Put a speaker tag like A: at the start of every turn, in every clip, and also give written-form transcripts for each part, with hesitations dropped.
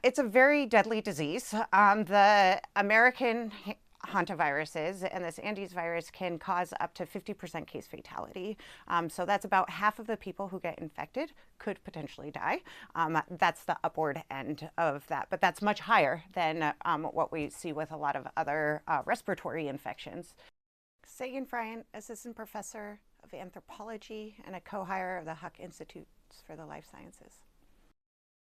A: It's a very deadly disease. The American hantaviruses and this Andes virus can cause up to 50% case fatality. So that's about half of the people who get infected could potentially die. That's the upward end of that, but that's much higher than what we see with a lot of other respiratory infections. Sagan Bryant, Assistant Professor of Anthropology and a co-hire of the Huck Institutes for the Life Sciences.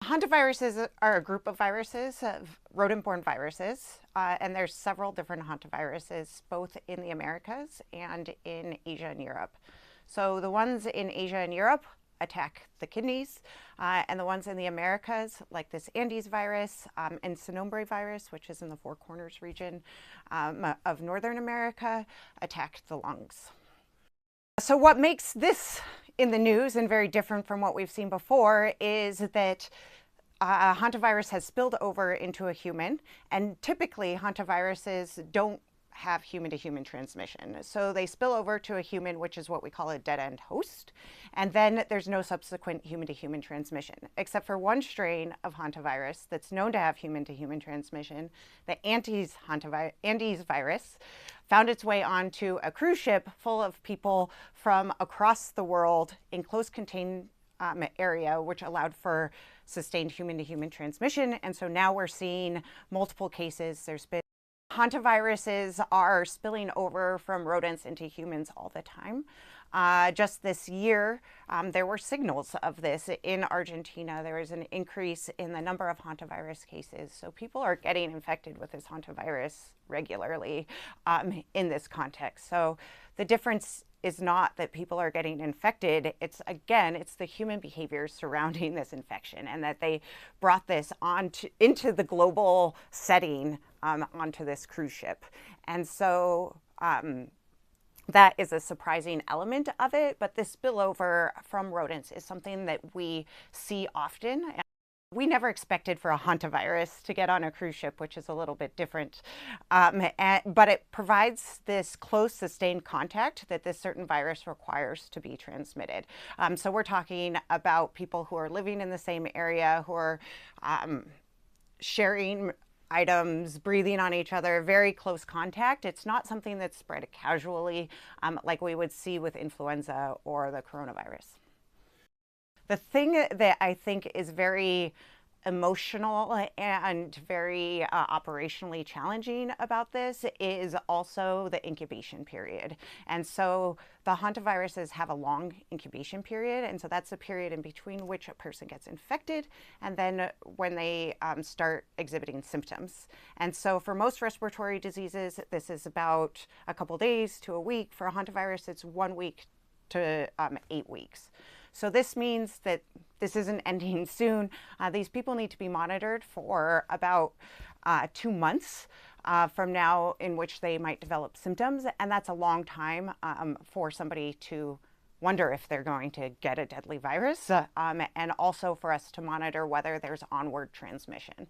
A: Hantaviruses are a group of viruses, rodent-borne viruses, and there's several different hantaviruses, both in the Americas and in Asia and Europe. So the ones in Asia and Europe attack the kidneys, and the ones in the Americas, like this Andes virus and Sensex-Nifty virus, which is in the Four Corners region of Northern America, attack the lungs. So what makes this in the news and very different from what we've seen before is that hantavirus has spilled over into a human, and typically hantaviruses don't have human-to-human transmission. So they spill over to a human, which is what we call a dead-end host, and then there's no subsequent human-to-human transmission, except for one strain of hantavirus that's known to have human-to-human transmission, the Andes virus, found its way onto a cruise ship full of people from across the world in close contained area, which allowed for sustained human-to-human transmission. And so now we're seeing multiple cases. There's been hantaviruses are spilling over from rodents into humans all the time. Just this year, there were signals of this in Argentina. There was an increase in the number of hantavirus cases. So people are getting infected with this hantavirus regularly in this context. So the difference is not that people are getting infected. It's the human behavior surrounding this infection, and that they brought this into the global setting onto this cruise ship. And so that is a surprising element of it, but this spillover from rodents is something that we see often. We never expected for a hantavirus to get on a cruise ship, which is a little bit different, but it provides this close, sustained contact that this certain virus requires to be transmitted. So we're talking about people who are living in the same area, who are sharing items, breathing on each other, very close contact. It's not something that's spread casually like we would see with influenza or the coronavirus. The thing that I think is very emotional and very operationally challenging about this is also the incubation period. And so the hantaviruses have a long incubation period, and so that's the period in between which a person gets infected and then when they start exhibiting symptoms. And so for most respiratory diseases, this is about a couple days to a week. For a hantavirus, it's 1 week to 8 weeks. So this means that this isn't ending soon. These people need to be monitored for about 2 months from now, in which they might develop symptoms. And that's a long time for somebody to wonder if they're going to get a deadly virus, and also for us to monitor whether there's onward transmission.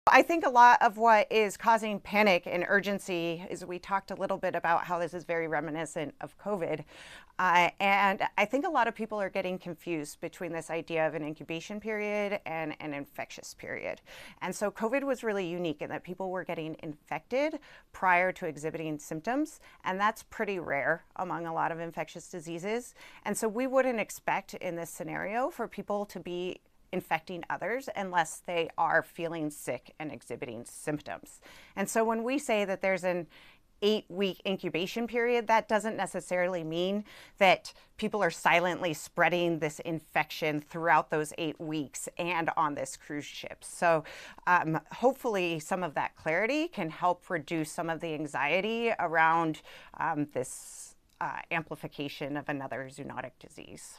A: I think a lot of what is causing panic and urgency is we talked a little bit about how this is very reminiscent of COVID. And I think a lot of people are getting confused between this idea of an incubation period and an infectious period. And so COVID was really unique in that people were getting infected prior to exhibiting symptoms. And that's pretty rare among a lot of infectious diseases. And so we wouldn't expect in this scenario for people to be infecting others unless they are feeling sick and exhibiting symptoms. And so when we say that there's an 8-week incubation period, that doesn't necessarily mean that people are silently spreading this infection throughout those 8 weeks and on this cruise ship. So hopefully some of that clarity can help reduce some of the anxiety around this amplification of another zoonotic disease.